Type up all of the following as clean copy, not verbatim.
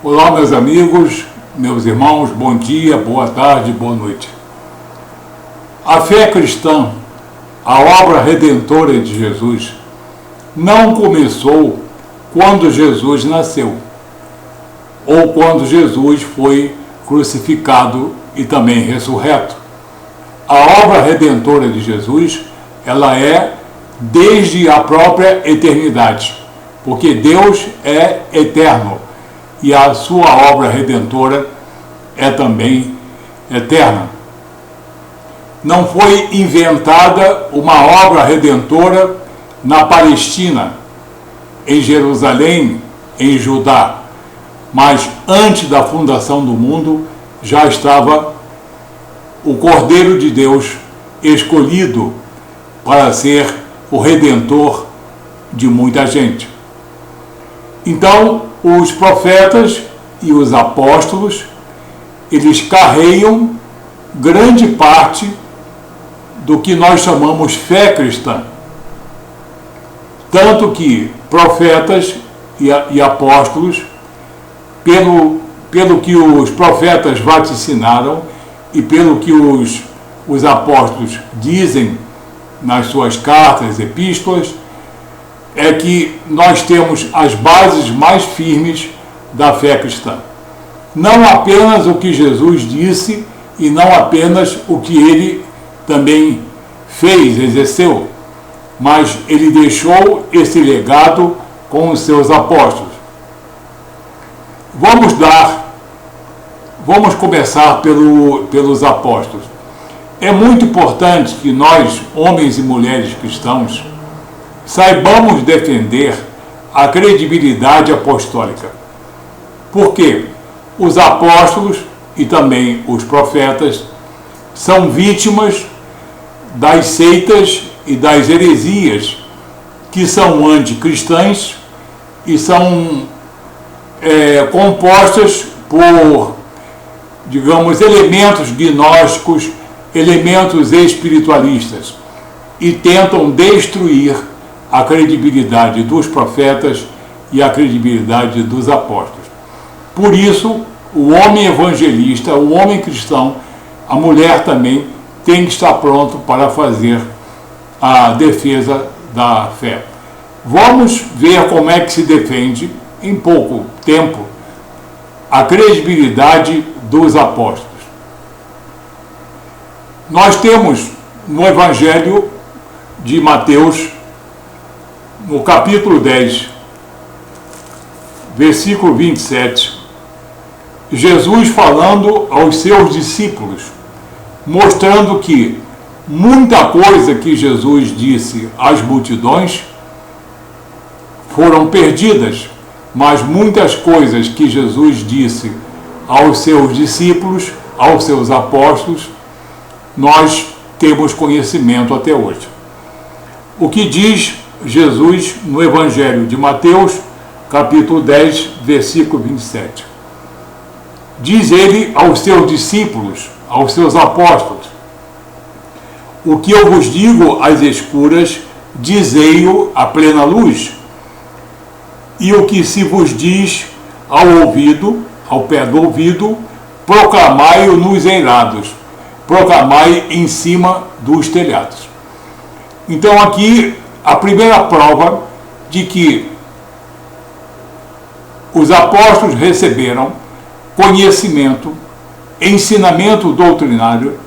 Olá, meus amigos, meus irmãos, bom dia, boa tarde, boa noite. A fé cristã, a obra redentora de Jesus, não começou quando Jesus nasceu, ou quando Jesus foi crucificado e também ressurreto. A obra redentora de Jesus, ela é desde a própria eternidade, porque Deus é eterno e a sua obra redentora é também eterna. Não foi inventada uma obra redentora na Palestina, em Jerusalém, em Judá, mas antes da fundação do mundo já estava o Cordeiro de Deus escolhido para ser o Redentor de muita gente. Então, os profetas e os apóstolos, eles carregam grande parte do que nós chamamos fé cristã. Tanto que profetas e apóstolos, pelo que os profetas vaticinaram e pelo que os apóstolos dizem nas suas cartas, epístolas, é que nós temos as bases mais firmes da fé cristã. Não apenas o que Jesus disse e não apenas o que ele também fez, exerceu, mas ele deixou esse legado com os seus apóstolos. Vamos começar pelos apóstolos. É muito importante que nós, homens e mulheres cristãos, saibamos defender a credibilidade apostólica. Porque os apóstolos e também os profetas são vítimas das seitas e das heresias que são anticristãs e são compostas por, digamos, elementos gnósticos, elementos espiritualistas, e tentam destruir a credibilidade dos profetas e a credibilidade dos apóstolos. Por isso, o homem evangelista, o homem cristão, a mulher também tem que estar pronto para fazer a defesa da fé. Vamos ver como é que se defende, em pouco tempo, a credibilidade dos apóstolos. Nós temos no Evangelho de Mateus, no capítulo 10, versículo 27, Jesus falando aos seus discípulos, mostrando que muita coisa que Jesus disse às multidões foram perdidas, mas muitas coisas que Jesus disse aos seus discípulos, aos seus apóstolos, nós temos conhecimento até hoje. O que diz Jesus no Evangelho de Mateus, capítulo 10, versículo 27. Diz ele aos seus discípulos, aos seus apóstolos: o que eu vos digo às escuras, dizei-o à plena luz, e o que se vos diz ao ouvido, ao pé do ouvido, proclamai-o nos eirados, proclamai em cima dos telhados. Então aqui a primeira prova de que os apóstolos receberam conhecimento, ensinamento doutrinário,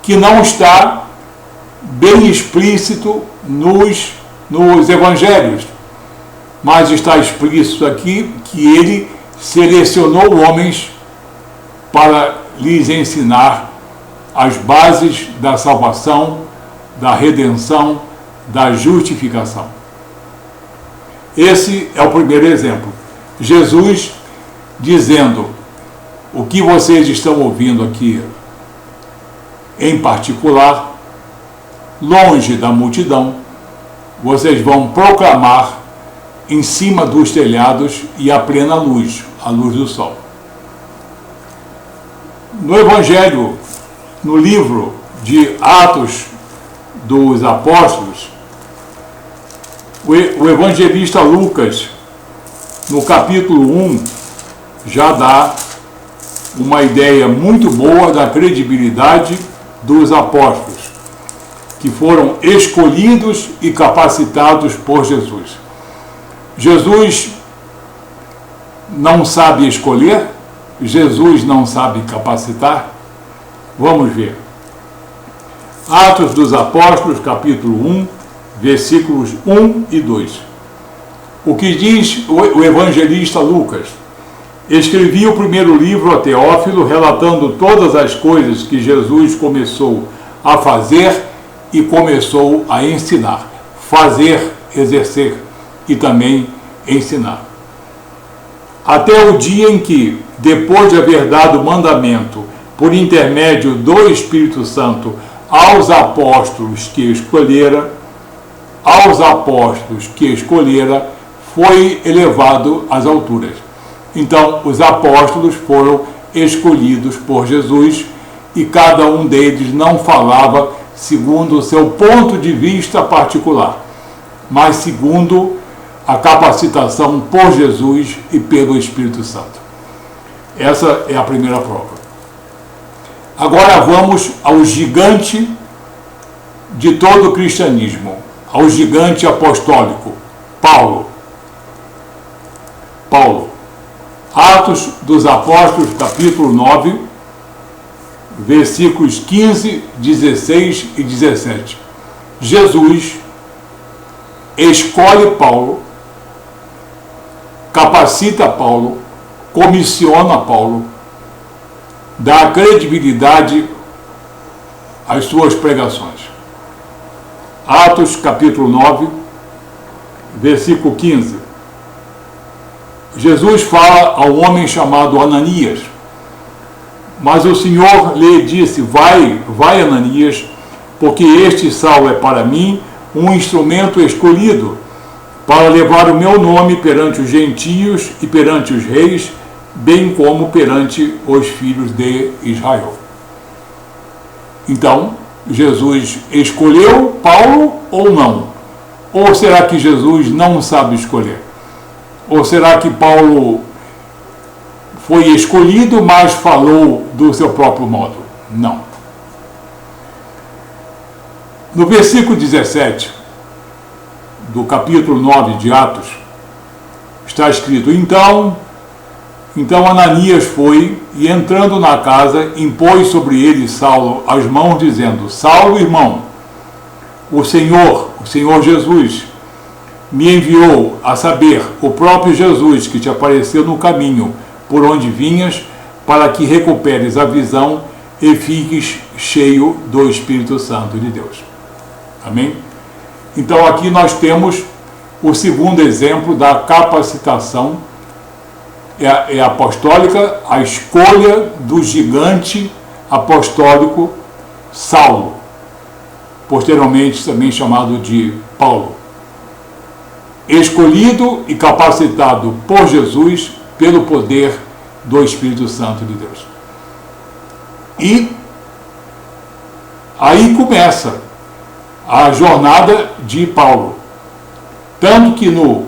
que não está bem explícito nos evangelhos, mas está explícito aqui que ele selecionou homens para lhes ensinar as bases da salvação, da redenção, da justificação. Esse é o primeiro exemplo. Jesus dizendo: o que vocês estão ouvindo aqui, em particular, longe da multidão, vocês vão proclamar em cima dos telhados e à plena luz, a luz do sol. No Evangelho, no livro de Atos dos Apóstolos, o evangelista Lucas, no capítulo 1, já dá uma ideia muito boa da credibilidade dos apóstolos, que foram escolhidos e capacitados por Jesus. Jesus não sabe escolher? Jesus não sabe capacitar? Vamos ver. Atos dos Apóstolos, capítulo 1, versículos 1 e 2. O que diz o evangelista Lucas? Escrevi o primeiro livro a Teófilo, relatando todas as coisas que Jesus começou a fazer e começou a ensinar. Fazer, exercer e também ensinar. Até o dia em que, depois de haver dado mandamento, por intermédio do Espírito Santo, aos apóstolos que escolhera, foi elevado às alturas. Então, os apóstolos foram escolhidos por Jesus e cada um deles não falava segundo o seu ponto de vista particular, mas segundo a capacitação por Jesus e pelo Espírito Santo. Essa é a primeira prova. Agora vamos ao gigante de todo o cristianismo, ao gigante apostólico, Paulo. Atos dos Apóstolos, capítulo 9, versículos 15, 16 e 17. Jesus escolhe Paulo, capacita Paulo, comissiona Paulo, dá credibilidade às suas pregações. Atos, capítulo 9, versículo 15. Jesus fala ao homem chamado Ananias, mas o Senhor lhe disse: vai Ananias, porque este Saulo é para mim um instrumento escolhido para levar o meu nome perante os gentios e perante os reis, bem como perante os filhos de Israel. Então, Jesus escolheu Paulo ou não? Ou será que Jesus não sabe escolher? Ou será que Paulo foi escolhido, mas falou do seu próprio modo? Não. No versículo 17 do capítulo 9 de Atos, está escrito: Então Ananias foi, e entrando na casa, impôs sobre ele Saulo as mãos, dizendo: Saulo, irmão, o Senhor Jesus, me enviou, a saber, o próprio Jesus, que te apareceu no caminho por onde vinhas, para que recuperes a visão e fiques cheio do Espírito Santo de Deus. Amém? Então aqui nós temos o segundo exemplo da capacitação apostólica, a escolha do gigante apostólico Saulo, posteriormente também chamado de Paulo. Escolhido e capacitado por Jesus pelo poder do Espírito Santo de Deus. E aí começa a jornada de Paulo. Tanto que no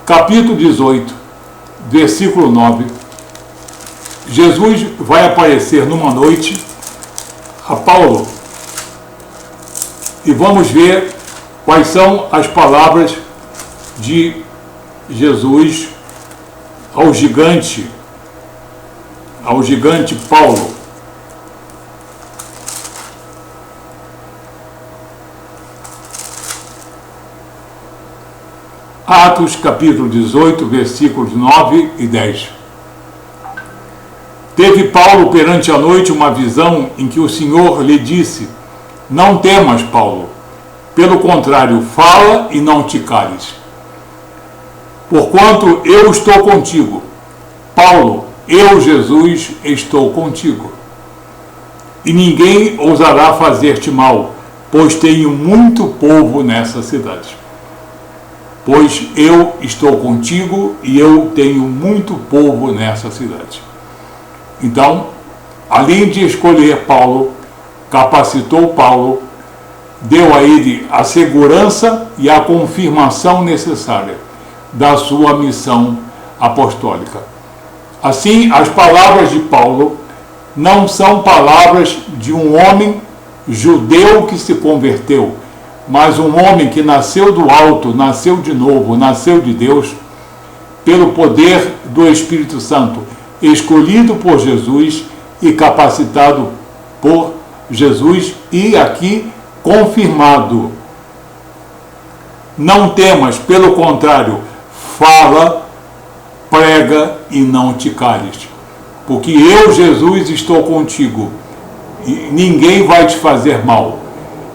capítulo 18, versículo 9, Jesus vai aparecer numa noite a Paulo. E vamos ver quais são as palavras de Jesus ao gigante Paulo. Atos capítulo 18, versículos 9 e 10. Teve Paulo perante a noite uma visão em que o Senhor lhe disse: Não temas, Paulo, pelo contrário, fala e não te cales, porquanto eu estou contigo. Paulo, eu, Jesus, estou contigo. E ninguém ousará fazer-te mal, pois tenho muito povo nessa cidade. Pois eu estou contigo e eu tenho muito povo nessa cidade. Então, além de escolher Paulo, capacitou Paulo, deu a ele a segurança e a confirmação necessária da sua missão apostólica. Assim, as palavras de Paulo não são palavras de um homem judeu que se converteu, mas um homem que nasceu do alto, nasceu de novo, nasceu de Deus, pelo poder do Espírito Santo, escolhido por Jesus e capacitado por Jesus, e aqui confirmado. Não temas, pelo contrário, fala, prega e não te cales, porque eu, Jesus, estou contigo, e ninguém vai te fazer mal,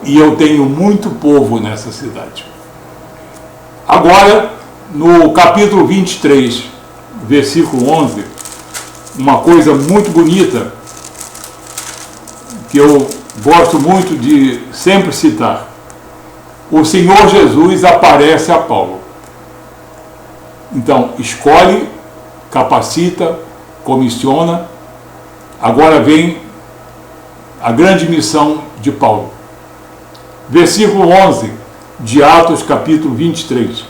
e eu tenho muito povo nessa cidade. Agora, no capítulo 23, versículo 11, uma coisa muito bonita, que eu gosto muito de sempre citar. O Senhor Jesus aparece a Paulo. Então, escolhe, capacita, comissiona. Agora vem a grande missão de Paulo. Versículo 11 de Atos, capítulo 23.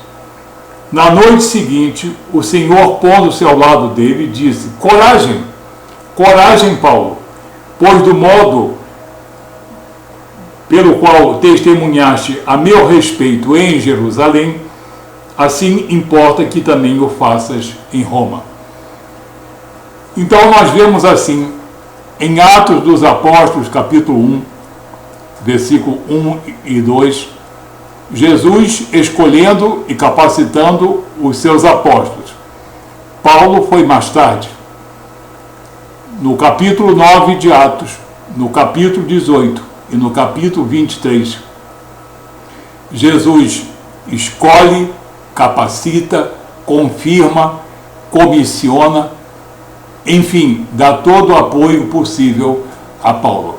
Na noite seguinte, o Senhor, pondo-se ao lado dele, disse: coragem, coragem, Paulo, pois do modo pelo qual testemunhaste a meu respeito em Jerusalém, assim importa que também o faças em Roma. Então nós vemos assim, em Atos dos Apóstolos, capítulo 1, versículo 1 e 2, Jesus escolhendo e capacitando os seus apóstolos. Paulo foi mais tarde. No capítulo 9 de Atos, no capítulo 18 e no capítulo 23, Jesus escolhe, capacita, confirma, comissiona, enfim, dá todo o apoio possível a Paulo.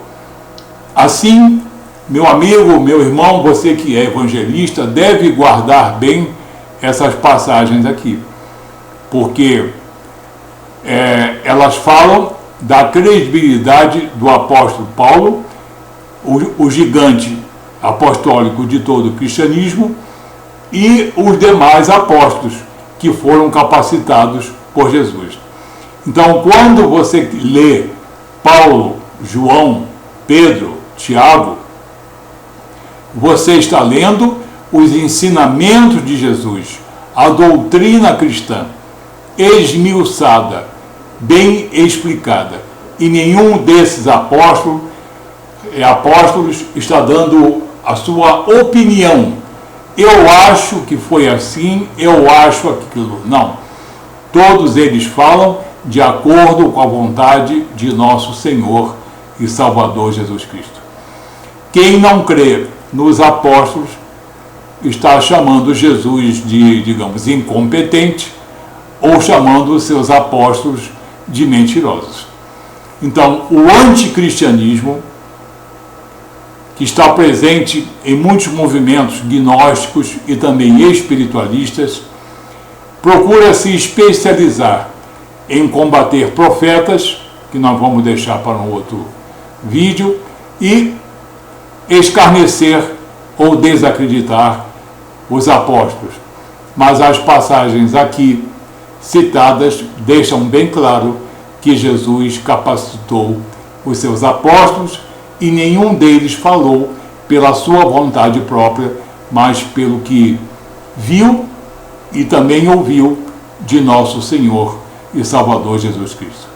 Assim, meu amigo, meu irmão, você que é evangelista, deve guardar bem essas passagens aqui, porque elas falam da credibilidade do apóstolo Paulo, o gigante apostólico de todo o cristianismo, e os demais apóstolos que foram capacitados por Jesus. Então, quando você lê Paulo, João, Pedro, Tiago, você está lendo os ensinamentos de Jesus, a doutrina cristã, esmiuçada, bem explicada. E nenhum desses apóstolos está dando a sua opinião. Eu acho que foi assim, eu acho aquilo. Não. Todos eles falam de acordo com a vontade de nosso Senhor e Salvador Jesus Cristo. Quem não crê nos apóstolos está chamando Jesus de, digamos, incompetente, ou chamando os seus apóstolos de mentirosos. Então, o anticristianismo, que está presente em muitos movimentos gnósticos e também espiritualistas, procura se especializar em combater profetas, que nós vamos deixar para um outro vídeo, e escarnecer ou desacreditar os apóstolos. Mas as passagens aqui citadas deixam bem claro que Jesus capacitou os seus apóstolos e nenhum deles falou pela sua vontade própria, mas pelo que viu e também ouviu de nosso Senhor e Salvador Jesus Cristo.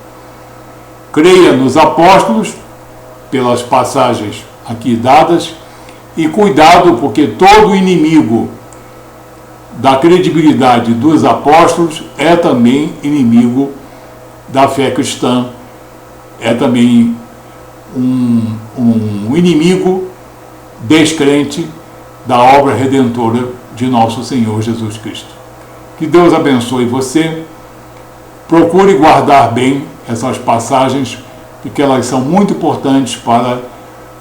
Creia nos apóstolos, pelas passagens aqui dadas, e cuidado, porque todo inimigo da credibilidade dos apóstolos é também inimigo da fé cristã, é também um inimigo descrente da obra redentora de nosso Senhor Jesus Cristo. Que Deus abençoe você. Procure guardar bem essas passagens, porque elas são muito importantes para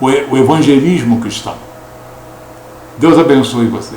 o evangelismo cristão. Deus abençoe você.